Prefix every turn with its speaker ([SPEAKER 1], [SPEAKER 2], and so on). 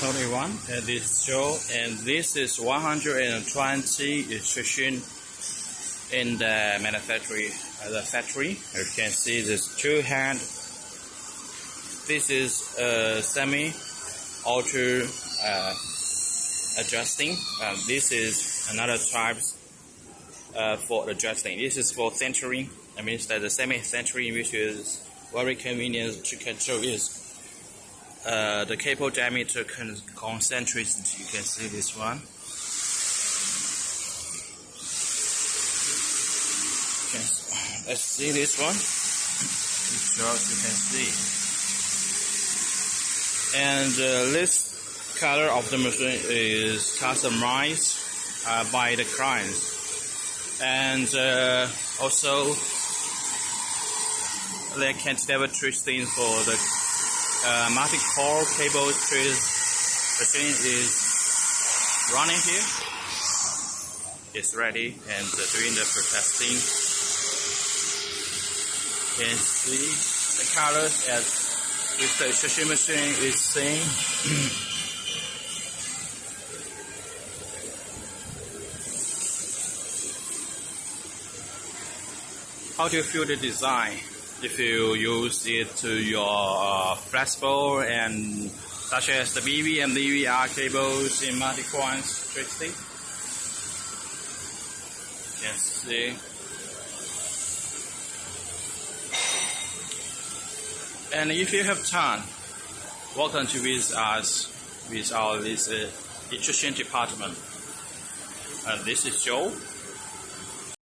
[SPEAKER 1] 21, and this is Joe, and this is 120 extrusion in the factory. You can see this two hand. This is semi-auto adjusting. This is another type for adjusting. This is for centering. That means that the semi-centering, which is very convenient to control, is the cable diameter concentration. You can see this one. Let's see this one. As you can see. And this color of the machine is customized by the clients. And also the cantilever twisting for the multi-core cable twist machine is running here. It's ready and doing the protesting. You can see the colors as with the extrusion machine is same. How do you feel the design? If you use it to your flexible and such as the BV and DVR cables in multi-core twisting, you can see. And if you have time, welcome to visit us with our extrusion department. This is Joe.